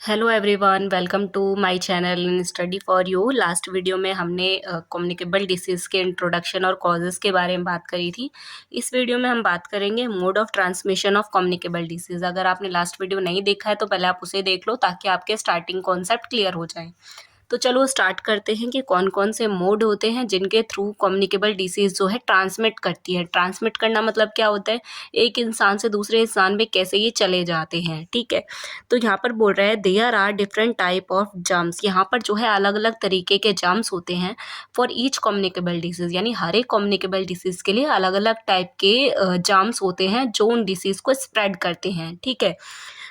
Hello everyone, welcome to my channel in study for you. Last video में हमने communicable disease के introduction और causes के बारे में बात करी थी। इस वीडियो में हम बात करेंगे mode of transmission of communicable disease. अगर आपने लास्ट वीडियो नहीं देखा है तो पहले आप उसे देख लो ताकि आपके स्टार्टिंग कॉन्सेप्ट क्लियर हो जाए। तो चलो स्टार्ट करते हैं कि कौन कौन से मोड होते हैं जिनके थ्रू कम्युनिकेबल डिसीज़ जो है ट्रांसमिट करती है। ट्रांसमिट करना मतलब क्या होता है, एक इंसान से दूसरे इंसान में कैसे ये चले जाते हैं, ठीक है। तो यहाँ पर बोल रहा है there are different type of germs. यहाँ पर जो है अलग अलग तरीके के जर्म्स होते हैं फॉर ईच कम्युनिकेबल डिसीज़, यानी हर एक कम्युनिकेबल डिसीज़ के लिए अलग अलग टाइप के जर्म्स होते हैं जो उन डिसीज़ को स्प्रेड करते हैं, ठीक है।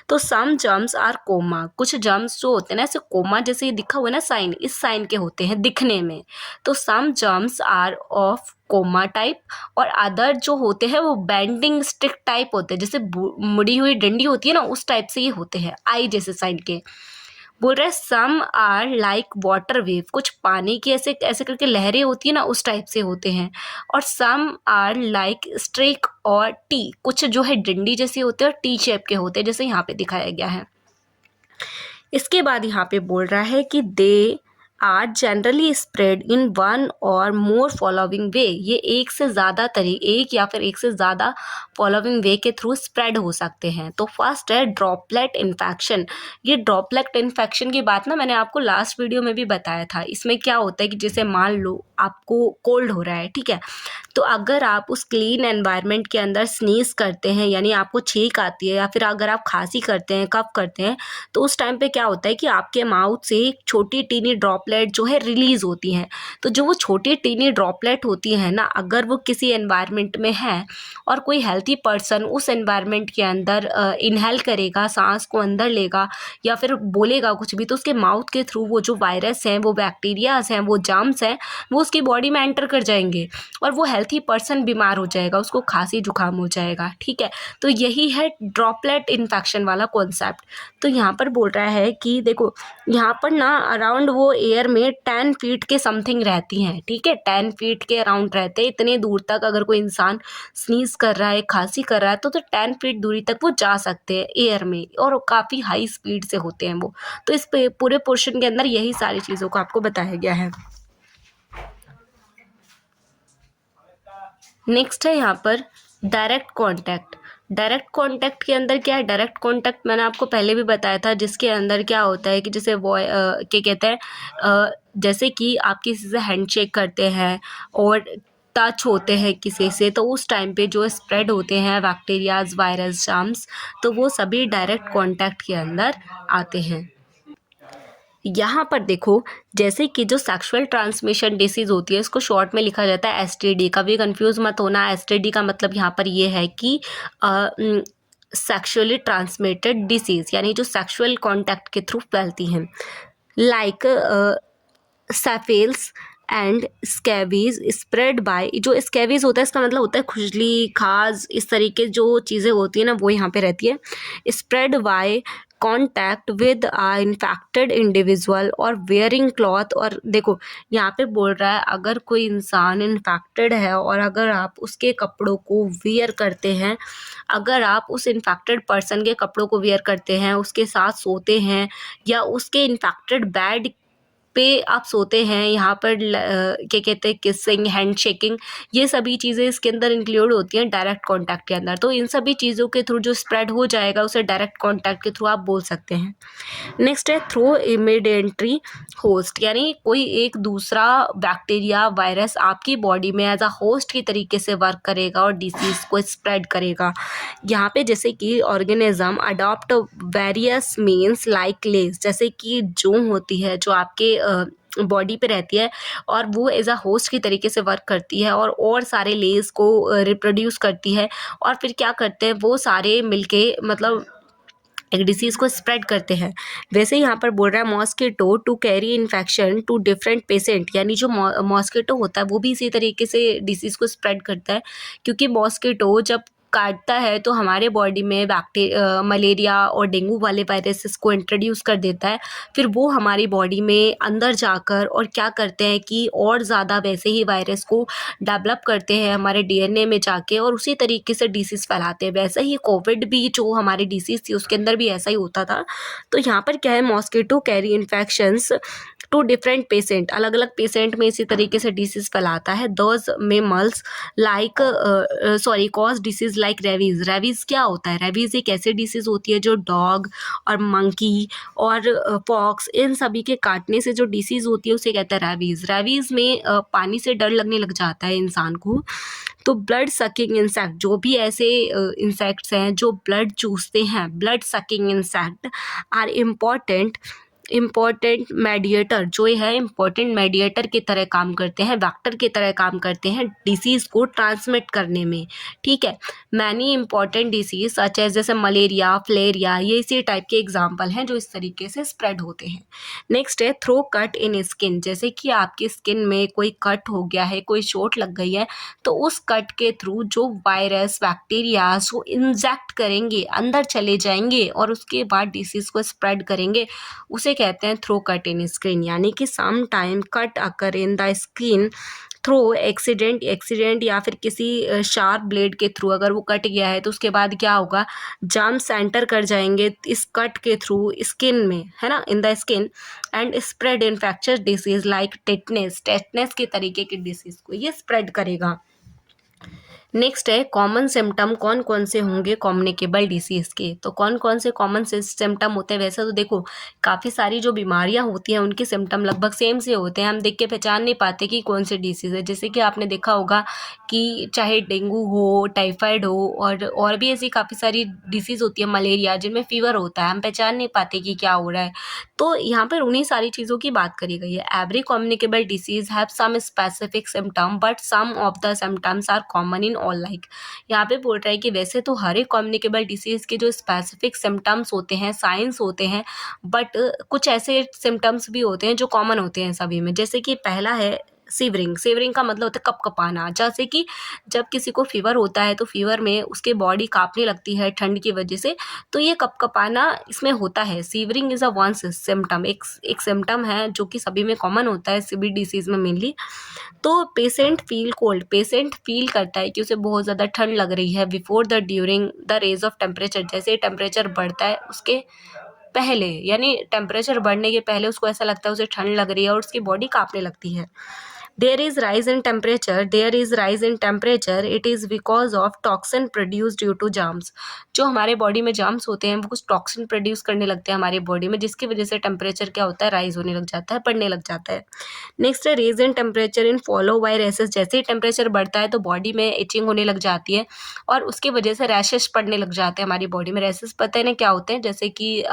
तो सम जर्म्स आर कोमा, कुछ जर्म्स जो होते हैं ना ऐसे कोमा जैसे ये दिखा हुआ है ना साइन, इस साइन के होते हैं दिखने में। तो some germs are of comma type और अदर जो होते हैं वो बेंडिंग स्टिक टाइप होते हैं, जैसे मुड़ी हुई डंडी होती है ना उस टाइप से ये होते हैं, आई जैसे साइन के। बोल रहे हैं some are like water wave, कुछ पानी की ऐसे ऐसे करके लहरें होती है ना उस टाइप से होते हैं। और सम आर लाइक स्ट्रेक और टी, कुछ जो है डंडी जैसे होते हैं और टी शेप के होते हैं जैसे यहाँ पे दिखाया गया है। इसके बाद यहाँ पे बोल रहा है कि they are generally spread in one or more following वे, ये एक या फिर एक से ज़्यादा फॉलोइंग वे के थ्रू स्प्रेड हो सकते हैं। तो फर्स्ट है ड्रॉपलेट इन्फेक्शन। ये ड्रॉपलेट इन्फेक्शन की बात ना मैंने आपको लास्ट वीडियो में भी बताया था। इसमें क्या होता है कि जैसे मान लो आपको कोल्ड हो रहा है, ठीक है, तो अगर आप उस क्लीन एनवायरनमेंट के अंदर स्नीज करते हैं यानी आपको छींक आती है, या फिर अगर आप खांसी करते हैं, कफ करते हैं, तो उस टाइम पे क्या होता है कि आपके माउथ से एक छोटी टीनी ड्रॉपलेट जो है रिलीज होती हैं। तो जो वो छोटी टीनी ड्रॉपलेट होती है ना, अगर वो किसी एनवायरनमेंट में है और कोई हेल्थी पर्सन उस एनवायरनमेंट के अंदर इनहेल करेगा, सांस को अंदर लेगा या फिर बोलेगा कुछ भी, तो उसके माउथ के थ्रू वो जो वायरस हैं, वो बैक्टीरियाज हैं, वो जर्म्स हैं, वो उसकी बॉडी में एंटर कर जाएंगे और वो हेल्थी पर्सन बीमार हो जाएगा, उसको खांसी जुकाम हो जाएगा, ठीक है। तो यही है ड्रॉपलेट इन्फेक्शन वाला कॉन्सेप्ट। तो यहाँ पर बोल रहा है कि देखो यहाँ पर ना अराउंड वो एयर में 10 फीट के समथिंग रहती हैं, ठीक है, 10 फीट के अराउंड रहते हैं। इतने दूर तक अगर कोई इंसान स्नीज कर रहा है, खांसी कर रहा है, तो 10 फीट दूरी तक वो जा सकते हैं एयर में, और काफ़ी हाई स्पीड से होते हैं वो। तो इस पूरे पोर्शन के अंदर यही सारी चीज़ों को आपको बताया गया है। नेक्स्ट है यहाँ पर डायरेक्ट कांटेक्ट। डायरेक्ट कांटेक्ट के अंदर क्या है, डायरेक्ट कांटेक्ट मैंने आपको पहले भी बताया था, जिसके अंदर क्या होता है कि जैसे क्या कहते हैं, जैसे कि आप किसी से हैंडशेक करते हैं और टच होते हैं किसी से, तो उस टाइम पे जो स्प्रेड होते हैं बैक्टीरियाज, वायरस, जर्म्स, तो वो सभी डायरेक्ट कांटेक्ट के अंदर आते हैं। यहाँ पर देखो, जैसे कि जो सेक्सुअल ट्रांसमिशन डिसीज़ होती है इसको शॉर्ट में लिखा जाता है एसटीडी। कभी कंफ्यूज मत होना, एसटीडी का मतलब यहाँ पर ये है कि सेक्सुअली ट्रांसमिटेड डिसीज़, यानी जो सेक्सुअल कांटेक्ट के थ्रू फैलती हैं, like syphilis and scabies spread by. जो स्कैबीज होता है इसका मतलब होता है खुजली, खाज, इस तरीके जो चीज़ें होती है ना वो यहाँ पे रहती है। Spread by contact with a infected individual और वेयरिंग क्लॉथ। और देखो यहाँ पे बोल रहा है अगर कोई इंसान इन्फेक्टेड है और अगर आप उसके कपड़ों को वियर करते हैं, अगर आप उस इन्फेक्टेड पर्सन के कपड़ों को वियर करते हैं, उसके साथ सोते हैं, या उसके इन्फेक्टेड बेड पे आप सोते हैं, यहाँ पर क्या कहते हैं किसिंग, हैंड शेकिंग, ये सभी चीज़ें इसके अंदर इंक्लूड होती हैं डायरेक्ट कांटेक्ट के अंदर। तो इन सभी चीज़ों के थ्रू जो स्प्रेड हो जाएगा उसे डायरेक्ट कांटेक्ट के थ्रू आप बोल सकते हैं। नेक्स्ट है थ्रू इमीडिएटरी होस्ट, यानी कोई एक दूसरा बैक्टीरिया, वायरस आपकी बॉडी में एज अ होस्ट की तरीके से वर्क करेगा और डिसीज़ को स्प्रेड करेगा। यहाँ पे जैसे कि organism adopt various means like less, जैसे कि जो होती है जो आपके बॉडी पे रहती है और वो एज अ होस्ट की तरीके से वर्क करती है और सारे लेस को रिप्रोड्यूस करती है, और फिर क्या करते हैं वो सारे मिलके मतलब एक डिसीज़ को स्प्रेड करते हैं। वैसे यहाँ पर बोल रहा है mosquito to carry infection to different patient, यानी जो मॉस्किटो होता है वो भी इसी तरीके से डिसीज़ को स्प्रेड करता है, क्योंकि मॉस्किटो जब काटता है तो हमारे बॉडी में मलेरिया और डेंगू वाले वायरसेस को इंट्रोड्यूस कर देता है। फिर वो हमारी बॉडी में अंदर जाकर और क्या करते हैं कि और ज़्यादा वैसे ही वायरस को डेवलप करते हैं हमारे डीएनए में जाके, और उसी तरीके से डिसीज़ फैलाते हैं। वैसे ही कोविड भी जो हमारी डिसीज़ थी उसके अंदर भी ऐसा ही होता था। तो यहाँ पर क्या है, mosquito carry infections to different patient, अलग अलग पेशेंट में इसी तरीके से डिसीज़ फैलाता है। Those mammals like cause disease like rabies. Rabies क्या होता है? रेबीज़ एक ऐसी डिसीज़ होती है जो डॉग और मंकी और पॉक्स इन सभी के काटने से जो डिसीज़ होती है उसे कहते हैं रेबीज़। रेबीज़ में पानी से डर लगने लग जाता है इंसान को। तो ब्लड सकिंग इंसेक्ट, जो भी ऐसे इंसेक्ट्स हैं जो ब्लड चूसते हैं, blood sucking insect are important mediator, जो ये है इम्पॉर्टेंट मेडिएटर की तरह काम करते हैं, वेक्टर की तरह काम करते हैं डिसीज़ को ट्रांसमिट करने में। ठीक है, many important disease such as जैसे मलेरिया, फ्लेरिया, ये इसी टाइप के एग्जाम्पल हैं जो इस तरीके से स्प्रेड होते हैं। नेक्स्ट है थ्रो कट इन स्किन, जैसे कि आपकी स्किन में कोई कट हो गया है, कोई चोट लग गई है, तो उस कट के थ्रू जो वायरस बैक्टीरिया वो इंजेक्ट करेंगे, अंदर चले जाएंगे और उसके बाद डिसीज़ को स्प्रेड करेंगे, उसे कहते हैं थ्रो कट इन स्किन। यानी कि some time cut occur in the skin through accident या फिर किसी शार्प ब्लेड के थ्रू अगर वो कट गया है तो उसके बाद क्या होगा, जर्म्स एंटर कर जाएंगे इस कट के थ्रू स्किन में, है ना, इन the skin, and spread infectious disease like tetanus के तरीके की डिसीज को ये स्प्रेड करेगा। नेक्स्ट है कॉमन सिम्टम, कौन कौन से होंगे कम्युनिकेबल डिसीज़ के। तो कौन कौन से कॉमन से सिम्टम होते हैं? वैसे तो देखो काफ़ी सारी जो बीमारियां होती हैं उनके सिम्टम लगभग सेम से होते हैं, हम देख के पहचान नहीं पाते कि कौन सी डिसीज़ है। जैसे कि आपने देखा होगा कि चाहे डेंगू हो, टाइफाइड हो और भी ऐसी काफ़ी सारी डिसीज़ होती है, मलेरिया, जिनमें फीवर होता है, हम पहचान नहीं पाते कि क्या हो रहा है। तो यहाँ पर उन्हीं सारी चीज़ों की बात करी गई है। Every communicable disease have some specific symptom but some of the symptoms are common in all. Like यहाँ पे बोल रहा है कि वैसे तो हर एक कम्युनिकेबल डिसीज़ के जो स्पेसिफिक सिम्टम्स होते हैं, साइंस होते हैं, बट कुछ ऐसे सिम्टम्स भी होते हैं जो कॉमन होते हैं सभी में। जैसे कि पहला है सीवरिंग का मतलब होता है कपकपाना। जैसे कि जब किसी को फीवर होता है तो फीवर में उसके बॉडी कांपने लगती है ठंड की वजह से, तो ये कपकपाना इसमें होता है। Severing is a one symptom, एक सिम्टम है जो कि सभी में कॉमन होता है, सभी डिसीज़ में मेनली। तो patient feel cold, patient feel करता है कि उसे बहुत ज़्यादा ठंड लग रही है before the during the rise of temperature, जैसे टेम्परेचर बढ़ता है उसके पहले, यानी टेम्परेचर बढ़ने के पहले उसको ऐसा लगता है उसे ठंड लग रही है और उसकी बॉडी कांपने लगती है। There is rise in temperature, it is because of toxin produced due to germs। जो हमारे बॉडी में जर्म्स होते हैं वो कुछ टॉक्सिन प्रोड्यूस करने लगते हैं हमारी बॉडी में, जिसकी वजह से टेम्परेचर क्या होता है, राइज होने लग जाता है, बढ़ने लग जाता है। नेक्स्ट है rise in temperature in follow by rashes, जैसे ही टेम्परेचर बढ़ता है तो बॉडी में इचिंग होने लग जाती है और उसकी वजह से रैशेस पड़ने लग जाते हैं हमारी बॉडी में। रैशेस पता है ना क्या होते हैं, जैसे कि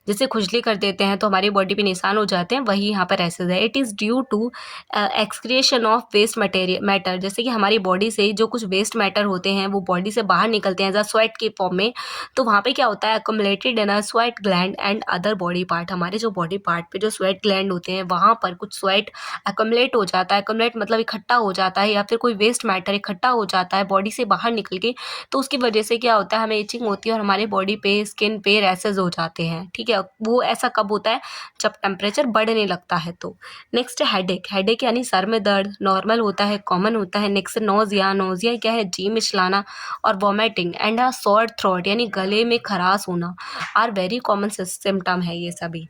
जैसे खुजली कर देते हैं तो हमारी बॉडी पे निशान हो जाते हैं, वही यहाँ पर रैशेस है। It is due to excretion of waste matter, जैसे कि हमारी बॉडी से जो कुछ वेस्ट मैटर होते हैं वो बॉडी से बाहर निकलते हैं एज अ स्वेट के फॉर्म में। तो वहाँ पे क्या होता है, accumulated in a sweat gland and other body part, हमारे जो बॉडी पार्ट पे जो स्वेट ग्लैंड होते हैं वहाँ पर कुछ स्वेट अकोमलेट हो जाता है। अकोमलेट मतलब इकट्ठा हो जाता है, या फिर कोई वेस्ट मैटर इकट्ठा हो जाता है बॉडी से बाहर निकल के, तो उसकी वजह से क्या होता है, हमें इचिंग होती है और हमारे बॉडी पे स्किन पे रैशेस हो जाते हैं। ठीक है, वो ऐसा कब होता है, जब टेम्परेचर बढ़ने लगता है। तो नेक्स्ट है हेडेक यानी सर में दर्द, नॉर्मल होता है, कॉमन होता है। नेक्स्ट नोजिया क्या है, जी मिचलाना और vomiting, and a sore throat यानी गले में खराश होना आर वेरी कॉमन सिम्टम है ये सभी।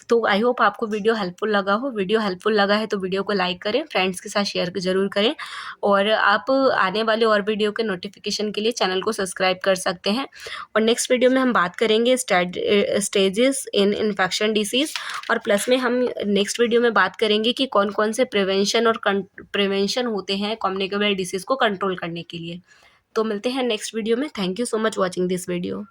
तो आई होप आपको वीडियो हेल्पफुल लगा हो। वीडियो हेल्पफुल लगा है तो वीडियो को लाइक करें, फ्रेंड्स के साथ शेयर ज़रूर करें, और आप आने वाले और वीडियो के नोटिफिकेशन के लिए चैनल को सब्सक्राइब कर सकते हैं। और नेक्स्ट वीडियो में हम बात करेंगे स्टेजेस इन इन्फेक्शन डिसीज़, और प्लस में हम नेक्स्ट वीडियो में बात करेंगे कि कौन कौन से प्रिवेंशन होते हैं कम्युनिकेबल डिसीज़ को कंट्रोल करने के लिए। तो मिलते हैं नेक्स्ट वीडियो में। Thank you so much watching this video.